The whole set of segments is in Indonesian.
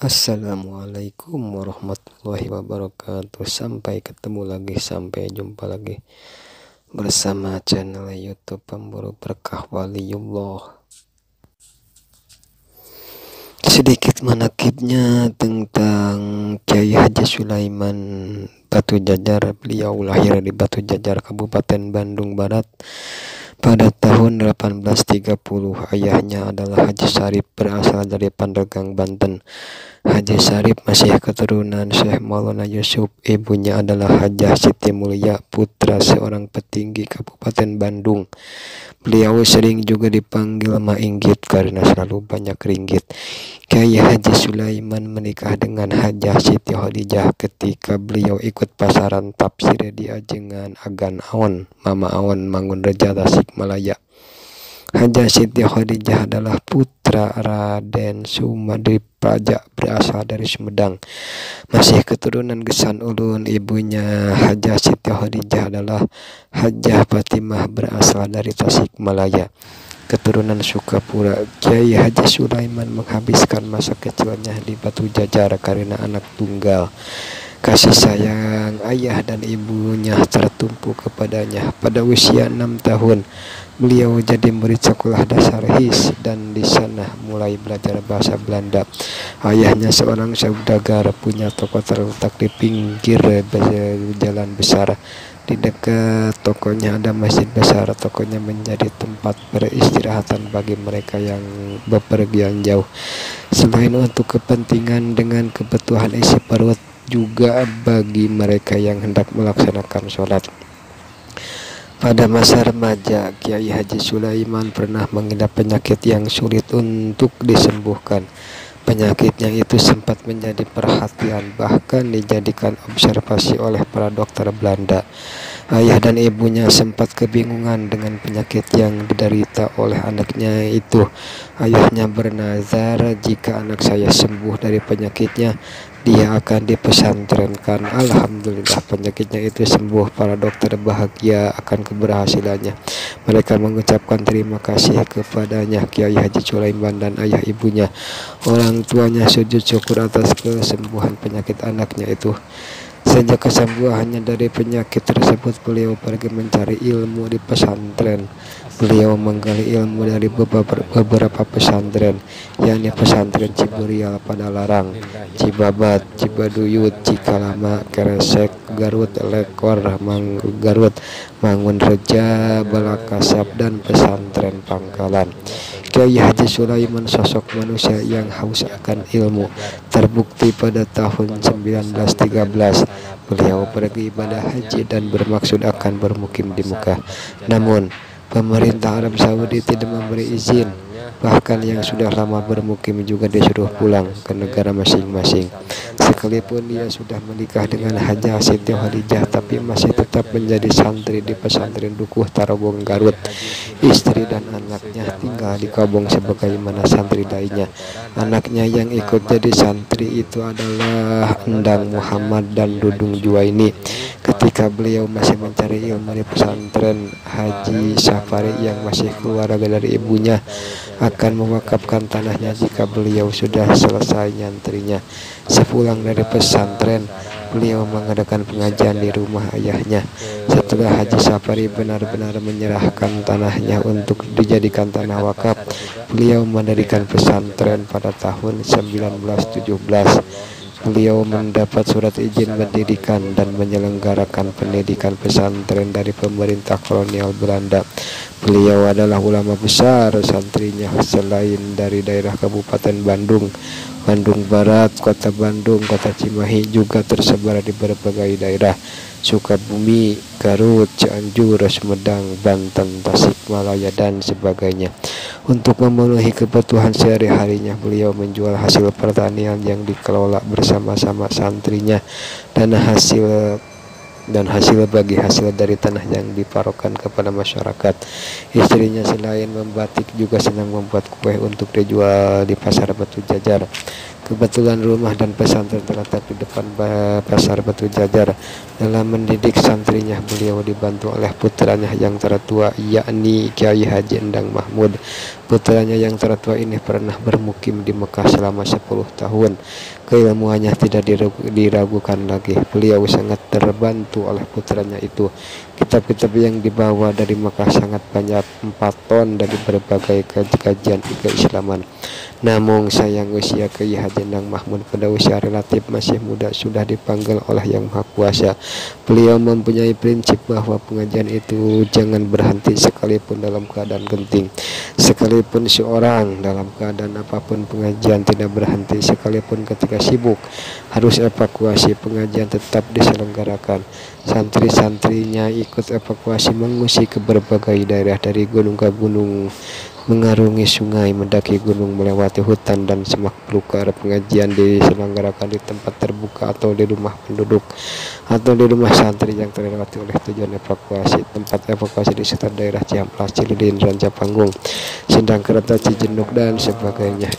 Assalamualaikum warahmatullahi wabarakatuh. Sampai ketemu lagi, sampai jumpa lagi bersama channel YouTube Pemburu Berkah Waliullah. Sedikit menakibnya tentang Kiai Haji Sulaiman Batu Jajar. Beliau lahir di Batu Jajar, Kabupaten Bandung Barat pada tahun 1830. Ayahnya adalah Haji Sarip, berasal dari Pandeglang, Banten. Haji Sarip masih keturunan Syekh Maulana Yusuf. Ibunya adalah Hajah Siti Mulia, putra seorang petinggi Kabupaten Bandung. Beliau sering juga dipanggil Mainggit karena selalu banyak ringgit. Kiai Haji Sulaiman menikah dengan Hajah Siti Khadijah ketika beliau ikut pasaran tafsir di Ajengan Agan Aon, Mama Aon, Mangunreja, Tasikmalaya. Hajah Siti Khadijah adalah putra Raden Sumadipajak, berasal dari Sumedang. Masih keturunan Gesan Ulun. Ibunya Hajah Siti Khadijah adalah Hajah Fatimah, berasal dari Tasikmalaya, keturunan Sukapura. Kiai Haji Sulaiman menghabiskan masa kecilnya di Batu Jajar karena anak tunggal. Kasih sayang ayah dan ibunya tertumpu kepadanya. Pada usia 6 tahun, beliau jadi murid sekolah dasar HIS dan di sana mulai belajar bahasa Belanda. Ayahnya seorang saudagar, punya toko terletak di pinggir jalan besar. Di dekat tokonya ada masjid besar. Tokonya menjadi tempat beristirahatan bagi mereka yang bepergian jauh. Selain untuk kepentingan dengan kebutuhan isi perut, juga bagi mereka yang hendak melaksanakan sholat. Pada masa remaja, Kiai Haji Sulaiman pernah mengidap penyakit yang sulit untuk disembuhkan. Penyakitnya itu sempat menjadi perhatian, bahkan dijadikan observasi oleh para dokter Belanda. Ayah dan ibunya sempat kebingungan dengan penyakit yang diderita oleh anaknya itu. Ayahnya bernazar, jika anak saya sembuh dari penyakitnya, dia akan dipesantrenkan. Alhamdulillah, penyakitnya itu sembuh. Para dokter bahagia akan keberhasilannya. Mereka mengucapkan terima kasih kepadanya, Kiai Haji Sulaiman dan ayah ibunya. Orang tuanya sujud syukur atas kesembuhan penyakit anaknya itu. Sejak kesembuhannya dari penyakit tersebut, beliau pergi mencari ilmu di pesantren. Beliau menggali ilmu dari beberapa pesantren, yakni pesantren Ciburial, Padalarang, Cibabat, Cibaduyut, Cikalama, Keresek, Garut, Lekor, Garut, Mangunreja, Balakasab, dan pesantren Pangkalan. Kiai Haji Sulaiman sosok manusia yang haus akan ilmu. Terbukti pada tahun 1913 beliau pergi ibadah haji dan bermaksud akan bermukim di Mekah. Namun pemerintah Arab Saudi tidak memberi izin. Bahkan yang sudah lama bermukim juga disuruh pulang ke negara masing-masing. Sekalipun dia sudah menikah dengan Hajah Siti Khadijah, tapi masih tetap menjadi santri di pesantren Dukuh Tarogong, Garut. Istri dan anaknya tinggal di Kabong sebagaimana santri lainnya. Anaknya yang ikut jadi santri itu adalah Endang Muhammad dan Dudung Juwaini. Ketika beliau masih mencari ilmu di pesantren, Haji Safari yang masih keluarga dari ibunya akan mewakafkan tanahnya jika beliau sudah selesai nyantrinya. Sepulang dari pesantren, beliau mengadakan pengajian di rumah ayahnya. Setelah Haji Safari benar-benar menyerahkan tanahnya untuk dijadikan tanah wakaf, beliau mendirikan pesantren pada tahun 1917. Beliau mendapat surat izin mendirikan dan menyelenggarakan pendidikan pesantren dari pemerintah kolonial Belanda. Beliau adalah ulama besar. Santrinya selain dari daerah Kabupaten Bandung, Bandung Barat, Kota Bandung, Kota Cimahi juga tersebar di berbagai daerah: Sukabumi, Garut, Cianjur, Sumedang, Banten, Tasikmalaya, dan sebagainya. Untuk memenuhi kebutuhan sehari-harinya, beliau menjual hasil pertanian yang dikelola bersama-sama santrinya dan hasil bagi hasil dari tanah yang diparokan kepada masyarakat. Istrinya selain membatik juga senang membuat kue untuk dijual di pasar Batu Jajar. Kebetulan rumah dan pesantren terletak di depan pasar Batu Jajar. Dalam mendidik santrinya, beliau dibantu oleh putranya yang tertua, yakni Kiai Haji Endang Mahmud. Putranya yang tertua ini pernah bermukim di Mekah selama 10 tahun. Keilmuannya tidak diragukan lagi. Beliau sangat terbantu oleh putranya itu. Kitab-kitab yang dibawa dari Mekah sangat banyak, 4 ton dari berbagai kajian keislaman. Namun sayang, usia Kiai Haji Endang Mahmud pada usia relatif masih muda sudah dipanggil oleh Yang Maha Kuasa. Beliau mempunyai prinsip bahwa pengajian itu jangan berhenti sekalipun dalam keadaan genting. Sekalipun seorang dalam keadaan apapun, pengajian tidak berhenti. Sekalipun ketika sibuk harus evakuasi, pengajian tetap diselenggarakan. Santri-santrinya ikut evakuasi mengungsi ke berbagai daerah, dari gunung ke gunung, mengarungi sungai, mendaki gunung, melewati hutan dan semak belukar. Pengajian diselenggarakan di tempat terbuka atau di rumah penduduk atau di rumah santri yang terlewati oleh tujuan evakuasi. Tempat evakuasi di sekitar daerah Ciamplas, Cililin, Rancapanggung, Sindang, Kereta, Cijeduk dan sebagainya.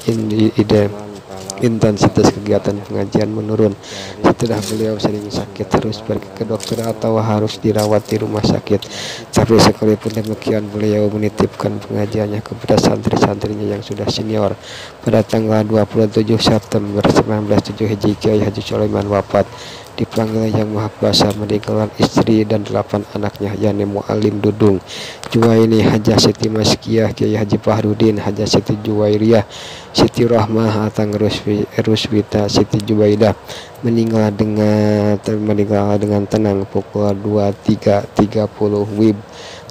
Intensitas kegiatan pengajian menurun setelah beliau sering sakit, harus pergi ke dokter atau harus dirawat di rumah sakit. Tapi sekalipun demikian, beliau menitipkan pengajiannya kepada santri-santrinya yang sudah senior. Pada tanggal 27 September 1907 Hijri, Kiai Haji Sulaiman wafat. Dipanggil Yang Maha Kuasa meninggalkan istri dan 8 anaknya, yakni Mu'alim Dudung, Juwaini, Hajah Siti Maskiyah, Kiai Haji Fahrudin, Hajah Siti Juwairiyah, Siti Rahmah, Atang Ruswita, Siti Jubaidah. Meninggal dengan tenang pukul 23.30 WIB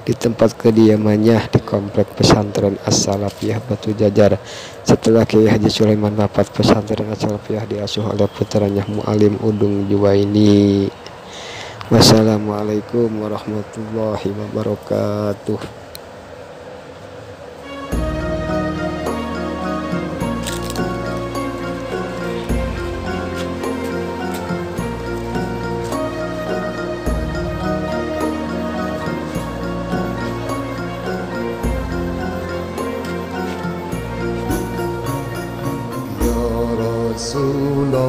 di tempat kediamannya di komplek pesantren As-Salafiyah Batu Jajar. Setelah Kiai Haji Sulaiman wafat, pesantren As-Salafiyah diasuh oleh putranya Mu'alim Udung Juwaini. Wassalamualaikum warahmatullahi wabarakatuh. Ya Rasulullah,